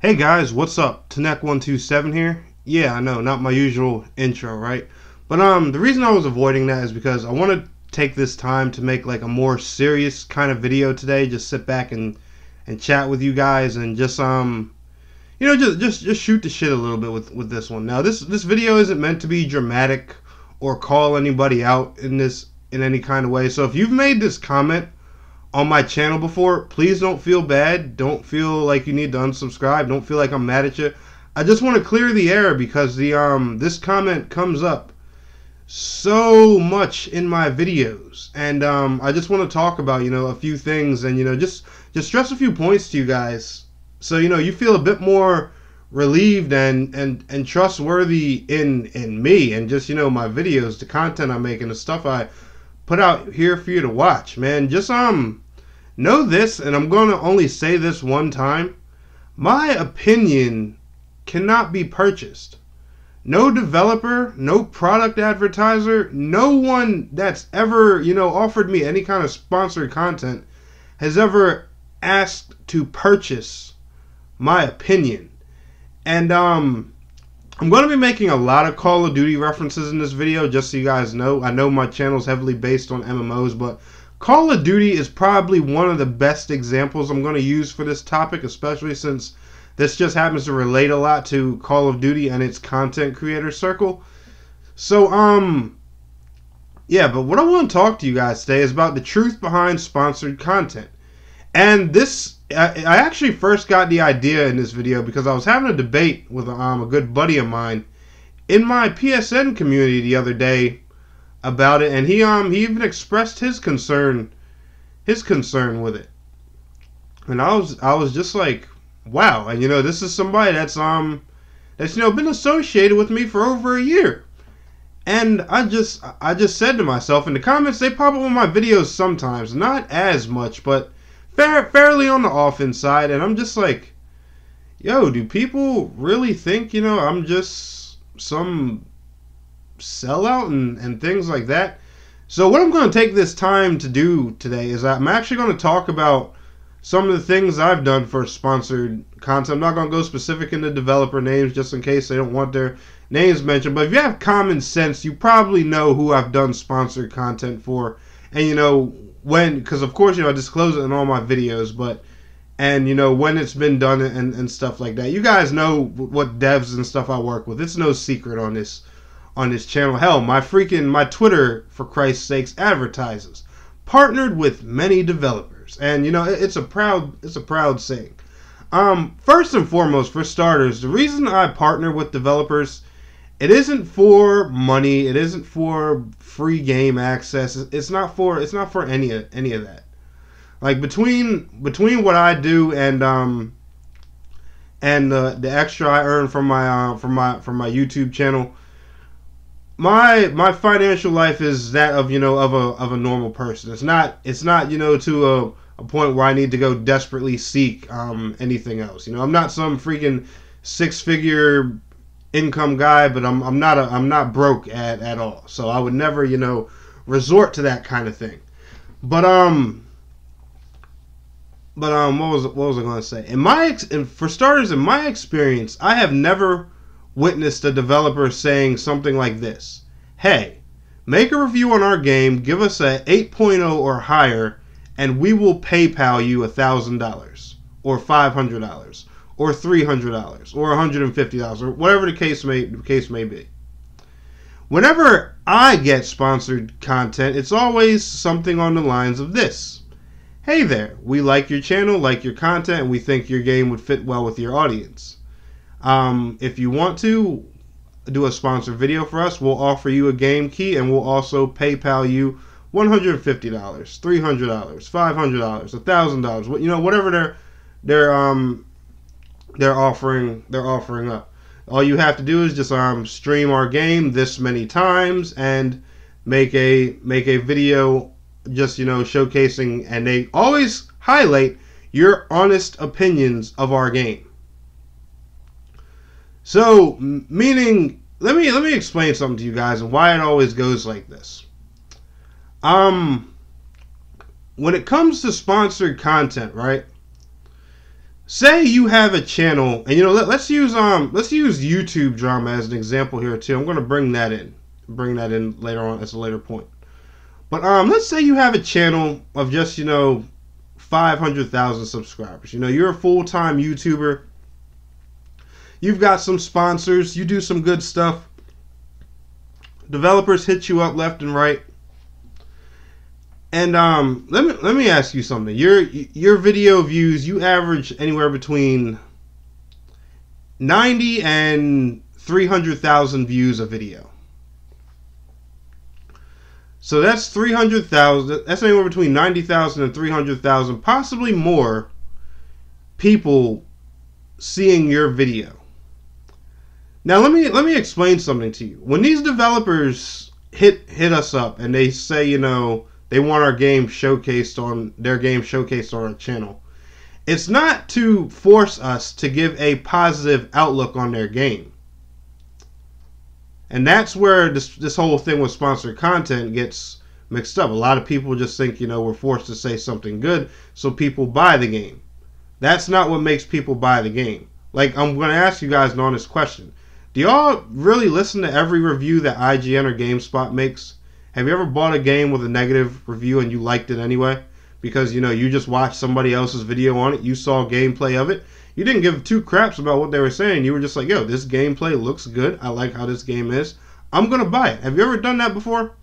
Hey guys, what's up? Tanek127 here. Yeah, I know, not my usual intro, right? But the reason I was avoiding that is because I want to take this time to make like a more serious kind of video today. Just sit back and chat with you guys and just just shoot the shit a little bit with this one. Now this video isn't meant to be dramatic or call anybody out in any kind of way. So if you've made this comment on my channel before, please don't feel bad. Don't feel like you need to unsubscribe. Don't feel like I'm mad at you. I just want to clear the air because this comment comes up so much in my videos, and I just want to talk about a few things and just stress a few points to you guys, so you feel a bit more relieved and trustworthy in me and just my videos, the content I make, and the stuff I put out here for you to watch, man. Just know this, and I'm gonna only say this one time. My opinion cannot be purchased. No developer, no product advertiser, no one that's ever offered me any kind of sponsored content has ever asked to purchase my opinion. And I'm going to be making a lot of Call of Duty references in this video, just so you guys know. I know my channel is heavily based on MMOs, but Call of Duty is probably one of the best examples I'm going to use for this topic, especially since this just happens to relate a lot to Call of Duty and its content creator circle. So, yeah, but what I want to talk to you guys today is about the truth behind sponsored content. And I actually first got the idea in this video because I was having a debate with a good buddy of mine in my PSN community the other day about it, and he even expressed his concern with it. And I was just like, wow. And this is somebody that's been associated with me for over a year. And I just said to myself, in the comments, they pop up on my videos sometimes, not as much, but fairly on the offense side, and I'm just like, yo, do people really think I'm just some sellout and things like that? So what I'm going to take this time to do today is I'm actually going to talk about some of the things I've done for sponsored content. I'm not going to go specific into developer names just in case they don't want their names mentioned, but if you have common sense, you probably know who I've done sponsored content for, and because of course I disclose it in all my videos, but when it's been done and stuff like that. You guys know what devs and stuff I work with. It's no secret on this channel. Hell, my Twitter, for Christ's sakes, advertises partnered with many developers, and it's a proud saying. First and foremost, for starters, the reason I partner with developers, it isn't for money. It isn't for free game access. It's not for any of that. Like between what I do and the extra I earn from my YouTube channel, my financial life is that of of a normal person. It's not to a point where I need to go desperately seek anything else. I'm not some freaking 6-figure income guy, but I'm not broke at all. So I would never resort to that kind of thing. But what was I going to say? For starters, in my experience, I have never witnessed a developer saying something like this: hey, make a review on our game, give us a 8.0 or higher, and we will PayPal you $1,000 or $500 or $300 or $150 or whatever the case may be. Whenever I get sponsored content, it's always something on the lines of this: hey there, we like your channel, like your content, and we think your game would fit well with your audience. If you want to do a sponsored video for us, we'll offer you a game key, and we'll also PayPal you $150, $300, $500, $1,000. Whatever they're offering up. All you have to do is just stream our game this many times and make a video just showcasing, and they always highlight your honest opinions of our game. So, meaning, let me explain something to you guys and why it always goes like this. When it comes to sponsored content, right? say you have a channel, and let's use YouTube drama as an example here too. I'm going to bring that in later on as a later point. But let's say you have a channel of just 500,000 subscribers. You're a full-time YouTuber. You've got some sponsors. You do some good stuff. Developers hit you up left and right. And let me ask you something. Your video views, you average anywhere between 90 and 300,000 views a video. So that's 300,000. That's anywhere between 90,000 and 300,000, possibly more people seeing your video. Now let me explain something to you. When these developers hit us up and they say, they want our game showcased on our channel, it's not to force us to give a positive outlook on their game. And that's where this whole thing with sponsored content gets mixed up. A lot of people just think, we're forced to say something good so people buy the game. That's not what makes people buy the game. Like, I'm going to ask you guys an honest question. Do y'all really listen to every review that IGN or GameSpot makes? Have you ever bought a game with a negative review and you liked it anyway? Because, you just watched somebody else's video on it. You saw gameplay of it. You didn't give two craps about what they were saying. You were just like, yo, this gameplay looks good. I like how this game is. I'm going to buy it. Have you ever done that before?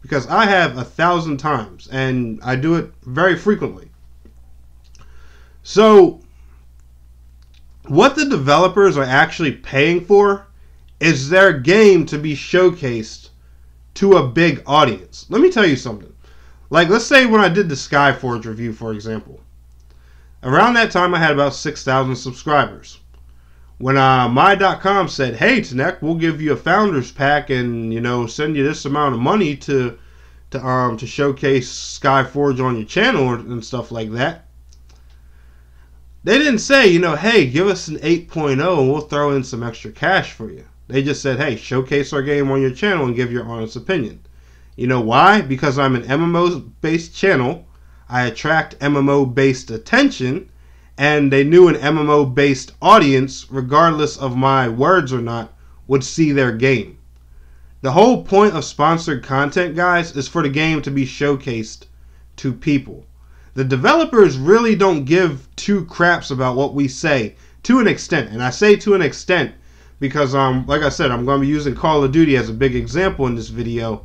Because I have 1,000 times, and I do it very frequently. So, what the developers are actually paying for is their game to be showcased to a big audience. Let me tell you something. Like, let's say when I did the Skyforge review, for example. Around that time, I had about 6,000 subscribers. When my.com said, hey, Tanek, we'll give you a founder's pack and, send you this amount of money to showcase Skyforge on your channel and stuff like that. They didn't say, hey, give us an 8.0 and we'll throw in some extra cash for you. They just said, hey, showcase our game on your channel and give your honest opinion. You know why? Because I'm an MMO-based channel. I attract MMO-based attention, and they knew an MMO-based audience, regardless of my words or not, would see their game. The whole point of sponsored content, guys, is for the game to be showcased to people. The developers really don't give two craps about what we say, to an extent. And I say to an extent because, like I said, I'm going to be using Call of Duty as a big example in this video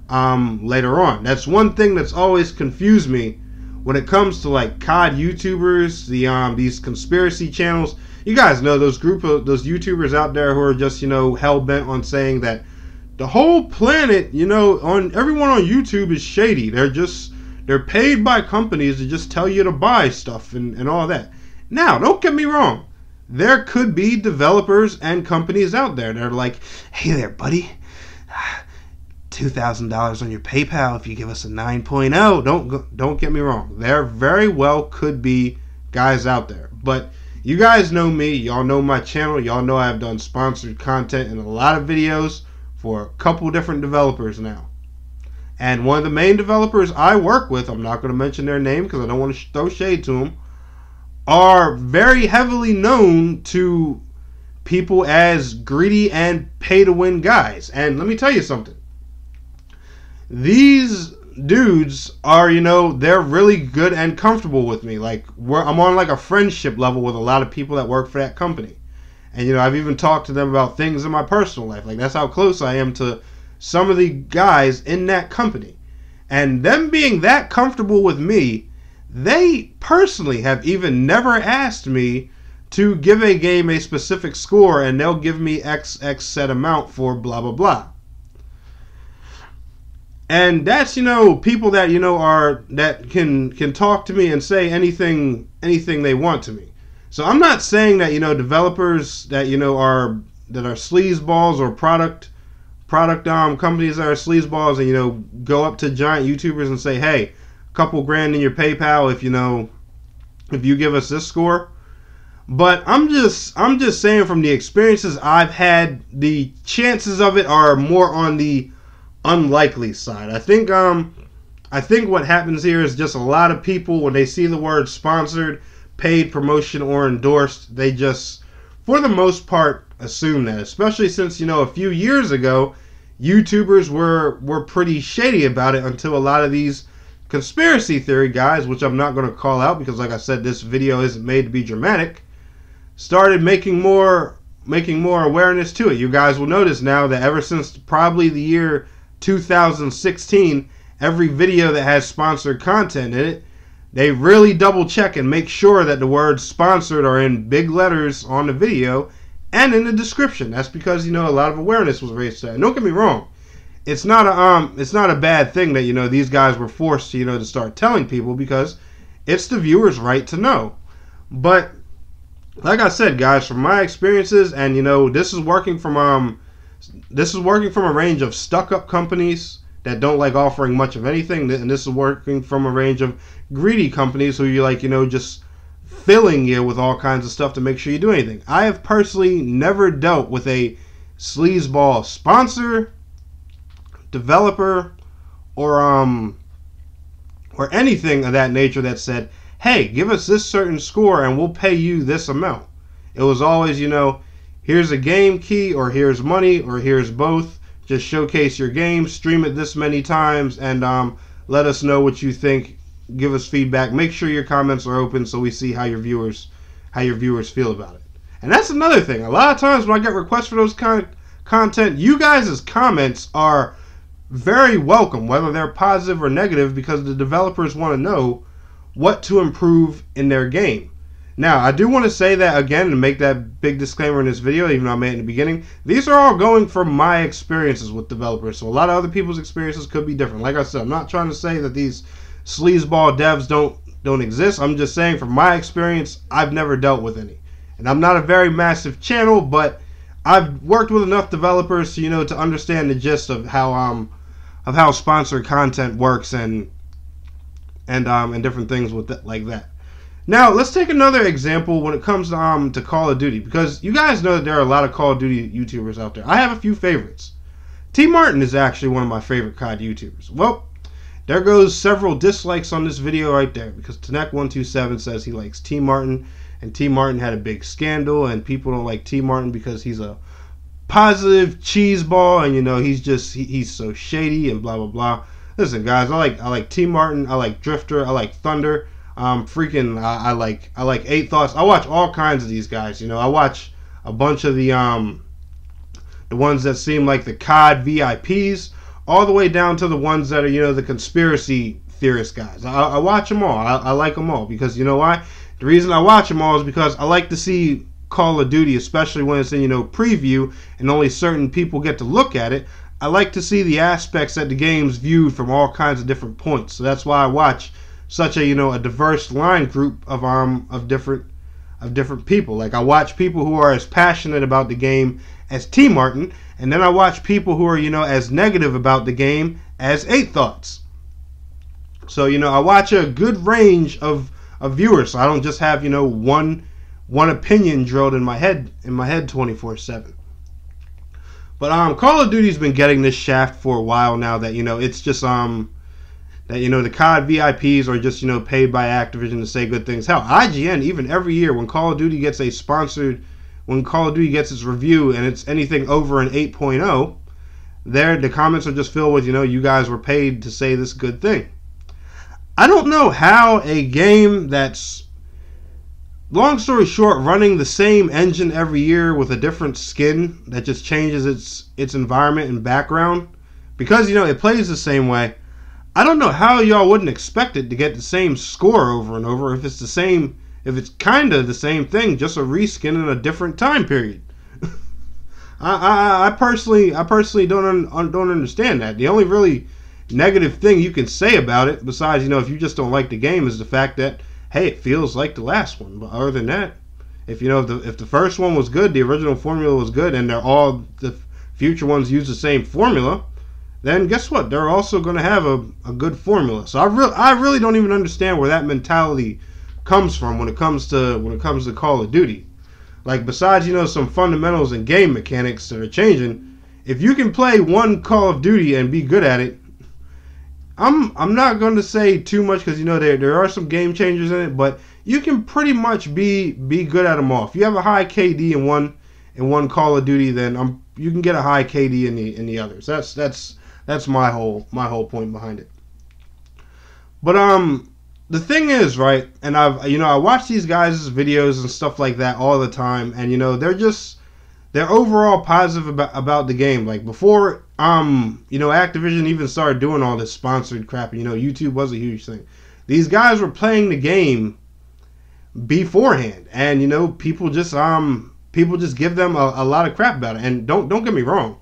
later on. That's one thing that's always confused me when it comes to like COD YouTubers, these conspiracy channels. You guys know those YouTubers out there who are just, hell bent on saying that the whole planet, everyone on YouTube is shady. They're paid by companies to just tell you to buy stuff and all that. Now, don't get me wrong. There could be developers and companies out there that are like, hey there, buddy. $2,000 on your PayPal if you give us a 9.0. Don't get me wrong. There very well could be guys out there. But you guys know me. Y'all know my channel. Y'all know I've done sponsored content in a lot of videos for a couple different developers now. And one of the main developers I work with, I'm not going to mention their name because I don't want to throw shade to them, are very heavily known to people as greedy and pay-to-win guys. And let me tell you something. These dudes are, they're really good and comfortable with me. Like, I'm on like a friendship level with a lot of people that work for that company. And, I've even talked to them about things in my personal life. Like, that's how close I am to some of the guys in that company. And them being that comfortable with me, they personally have even never asked me to give a game a specific score and they'll give me X set amount for blah, blah, blah. And that's, people that, that can talk to me and say anything they want to me. So I'm not saying that, developers that, are sleazeballs or product companies that are sleazeballs and, go up to giant YouTubers and say, hey, a couple grand in your PayPal if you give us this score. But I'm just saying from the experiences I've had, the chances of it are more on the unlikely side. I think what happens here is just a lot of people, when they see the word sponsored, paid promotion or endorsed. They just, for the most part, assume that. Especially since, a few years ago, YouTubers were pretty shady about it until a lot of these conspiracy theory guys, which I'm not going to call out because, like I said, this video isn't made to be dramatic, started making more awareness to it. You guys will notice now that ever since probably the year 2016, every video that has sponsored content in it, they really double check and make sure that the words sponsored are in big letters on the video and in the description. That's because, a lot of awareness was raised to that. And don't get me wrong, it's not a bad thing that, these guys were forced to, to start telling people, because it's the viewer's right to know. But like I said, guys, from my experiences, and this is working from a range of stuck-up companies that don't like offering much of anything, and this is working from a range of greedy companies who you like, just filling you with all kinds of stuff to make sure you do anything. I have personally never dealt with a sleazeball sponsor, developer, or anything of that nature that said, hey, give us this certain score and we'll pay you this amount. It was always, here's a game key, or here's money, or here's both. Just showcase your game, stream it this many times, and let us know what you think. Give us feedback. Make sure your comments are open so we see how your viewers feel about it. And that's another thing. A lot of times when I get requests for those kind of content, you guys' comments are very welcome, whether they're positive or negative, because the developers want to know what to improve in their game. Now, I do want to say that again and make that big disclaimer in this video, even though I made it in the beginning. These are all going from my experiences with developers, so a lot of other people's experiences could be different. Like I said, I'm not trying to say that these sleazeball devs don't exist. I'm just saying from my experience, I've never dealt with any. And I'm not a very massive channel, but I've worked with enough developers to, to understand the gist of how sponsored content works and different things with it like that. Now, let's take another example when it comes to Call of Duty, because you guys know that there are a lot of Call of Duty YouTubers out there. I have a few favorites. T. Martin is actually one of my favorite COD YouTubers. Well, there goes several dislikes on this video right there, because Tanek127 says he likes T. Martin, and T. Martin had a big scandal, and people don't like T. Martin because he's a positive cheeseball, and he's so shady and blah blah blah. Listen, guys, I like T. Martin, I like Drifter, I like Thunder. I like 8 Thoughts. I watch all kinds of these guys. I watch a bunch of the ones that seem like the COD VIPs, all the way down to the ones that are the conspiracy theorist guys. I watch them all. I like them all, because you know why? The reason I watch them all is because I like to see Call of Duty, especially when it's in preview and only certain people get to look at it. I like to see the aspects that the game's viewed from all kinds of different points. So that's why I watch such a a diverse line group of different people. Like, I watch people who are as passionate about the game as T. Martin, and then I watch people who are as negative about the game as 8 Thoughts. So I watch a good range of viewers, so I don't just have one opinion drilled in my head 24/7. But Call of Duty's been getting this shaft for a while now that it's just that the COD VIPs are just paid by Activision to say good things. Hell, IGN, even every year when Call of Duty gets its review and it's anything over an 8.0, the comments are just filled with you guys were paid to say this good thing. I don't know how a game that's, long story short, running the same engine every year with a different skin that just changes its environment and background, because it plays the same way. I don't know how y'all wouldn't expect it to get the same score over and over if it's kind of the same thing, just a reskin in a different time period. I personally don't understand that. The only really negative thing you can say about it, besides if you just don't like the game, is the fact that, hey, it feels like the last one. But other than that, if the first one was good, the original formula was good, and the future ones use the same formula, then guess what? They're also going to have a good formula. So I really don't even understand where that mentality comes from when it comes to Call of Duty. Like, besides some fundamentals and game mechanics that are changing, if you can play one Call of Duty and be good at it, I'm not going to say too much, because there are some game changers in it, but you can pretty much be good at them all. If you have a high KD in one Call of Duty, then you can get a high KD in the others. That's my whole point behind it. But the thing is, right, and I watch these guys' videos and stuff like that all the time, and they're overall positive about the game. Like before Activision even started doing all this sponsored crap, YouTube was a huge thing. These guys were playing the game beforehand, and people just give them a lot of crap about it. And don't get me wrong.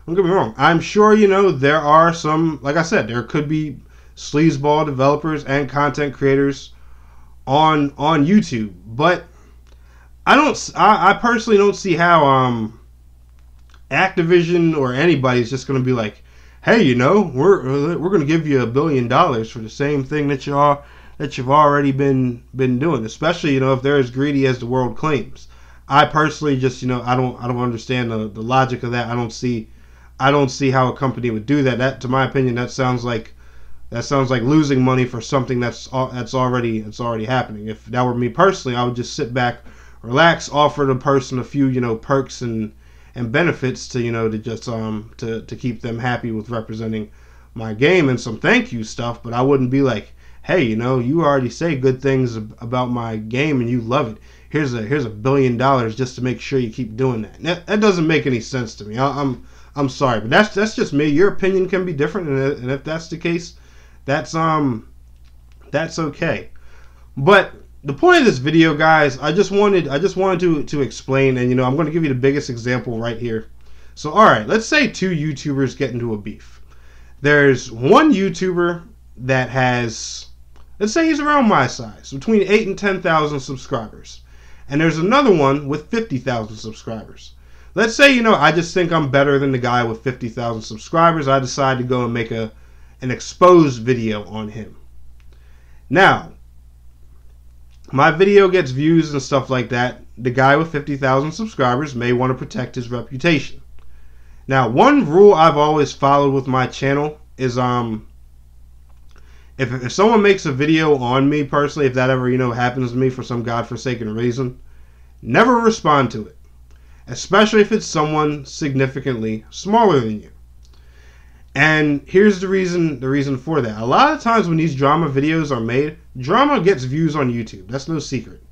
Don't get me wrong. I'm sure there are some, like I said, there could be sleazeball developers and content creators on YouTube, but I personally don't see how Activision or anybody's just going to be like, hey, we're going to give you $1 billion for the same thing that you've already been doing, especially if they're as greedy as the world claims. I personally just I don't understand the logic of that. I don't see how a company would do that. That, to my opinion, that sounds like losing money for something that's already happening. If that were me personally, I would just sit back, relax, offer the person a few perks and benefits to keep them happy with representing my game and some thank you stuff. But I wouldn't be like, hey, you already say good things about my game and you love it. Here's $1 billion just to make sure you keep doing that. That doesn't make any sense to me. I'm sorry, but that's just me. Your opinion can be different, and if that's the case, that's okay. But the point of this video, guys, I just wanted to explain, and I'm going to give you the biggest example right here. So, all right, let's say two YouTubers get into a beef. There's one YouTuber that has, let's say he's around my size, between 8,000 and 10,000 subscribers, and there's another one with 50,000 subscribers. Let's say I just think I'm better than the guy with 50,000 subscribers. I decide to go and make an exposed video on him. Now, my video gets views and stuff like that. The guy with 50,000 subscribers may want to protect his reputation. Now, one rule I've always followed with my channel is if someone makes a video on me personally, if that ever happens to me for some godforsaken reason, never respond to it, especially if it's someone significantly smaller than you. And here's the reason for that. A lot of times when these drama videos are made, drama gets views on YouTube. That's no secret.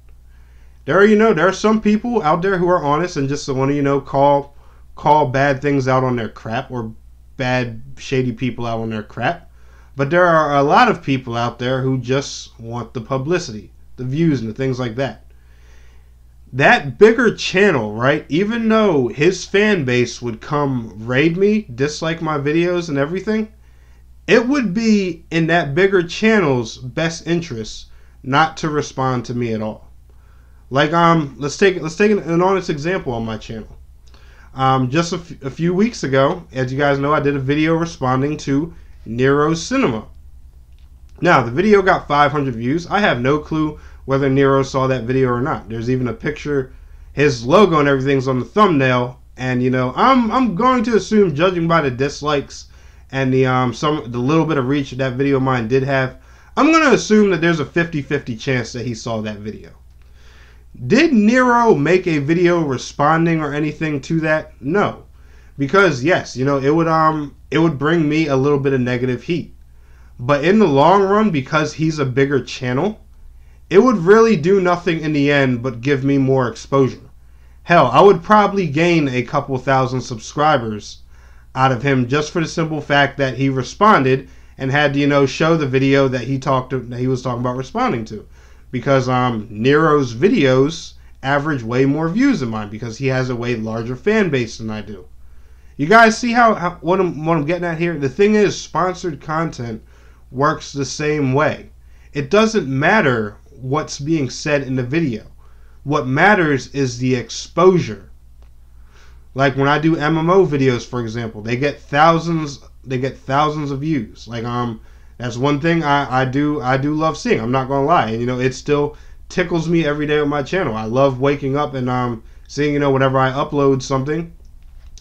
There are some people out there who are honest and just want to call bad things out on their crap, or bad shady people out on their crap. But there are a lot of people out there who just want the publicity, the views, and the things like that. That bigger channel, right, even though his fan base would come raid me, dislike my videos and everything, it would be in that bigger channel's best interest not to respond to me at all. Like, let's take an honest example on my channel. Just a few weeks ago, as you guys know, I did a video responding to Nero's Cinema. Now, the video got 500 views. I have no clue whether Nero saw that video or not. There's even a picture, his logo and everything's on the thumbnail, and I'm going to assume, judging by the dislikes and the little bit of reach that video of mine did have, I'm going to assume that there's a 50-50 chance that he saw that video. Did Nero make a video responding or anything to that? No. Because yes, it would bring me a little bit of negative heat. But in the long run, because he's a bigger channel, it would really do nothing in the end but give me more exposure. Hell, I would probably gain a couple thousand subscribers out of him just for the simple fact that he responded and had to, show the video that he was talking about responding to. Because Nero's videos average way more views than mine because he has a way larger fan base than I do. You guys see what I'm getting at here? The thing is, sponsored content works the same way. It doesn't matter what's being said in the video. What matters is the exposure. Like when I do MMO videos, for example, they get thousands of views. Like that's one thing I do love seeing. I'm not gonna lie, and it still tickles me every day on my channel. I love waking up and seeing whenever I upload something,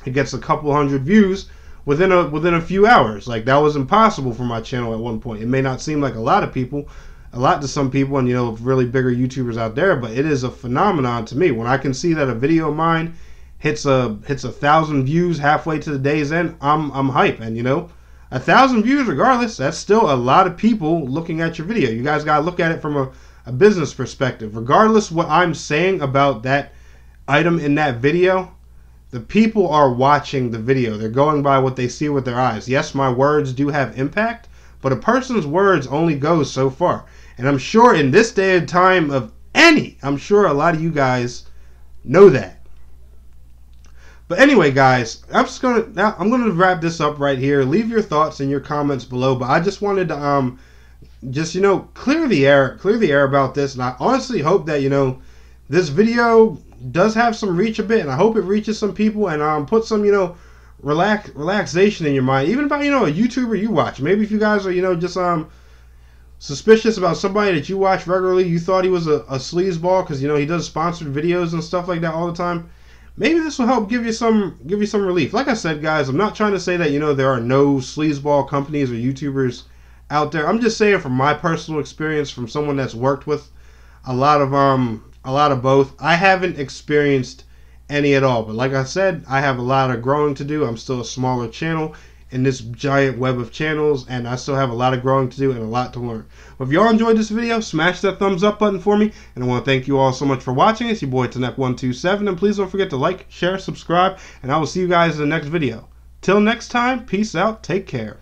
it gets a couple hundred views within a few hours. Like that was impossible for my channel at one point. It may not seem like a lot of people, a lot to some people, and really bigger YouTubers out there, but it is a phenomenon to me when I can see that a video of mine hits 1,000 views halfway to the day's end. I'm hype, and 1,000 views, regardless, that's still a lot of people looking at your video. You guys gotta look at it from a business perspective. Regardless what I'm saying about that item in that video, the people are watching the video. They're going by what they see with their eyes. Yes, my words do have impact, but a person's words only goes so far. And I'm sure in this day and time I'm sure a lot of you guys know that. But anyway, guys, I'm gonna wrap this up right here. Leave your thoughts and your comments below. But I just wanted to clear the air about this. And I honestly hope that this video does have some reach a bit, and I hope it reaches some people and put some relaxation in your mind, even about a YouTuber you watch. Maybe if you guys are just suspicious about somebody that you watch regularly, you thought he was a sleazeball because he does sponsored videos and stuff like that all the time. Maybe this will help give you some relief. Like I said, guys, I'm not trying to say that there are no sleazeball companies or YouTubers out there. I'm just saying from my personal experience, from someone that's worked with a lot of both. I haven't experienced any at all, but like I said, I have a lot of growing to do. I'm still a smaller channel in this giant web of channels, and I still have a lot of growing to do and a lot to learn. But if y'all enjoyed this video, smash that thumbs up button for me, and I want to thank you all so much for watching. It's your boy Tanek127, and please don't forget to like, share, subscribe, and I will see you guys in the next video. Till next time, peace out, take care.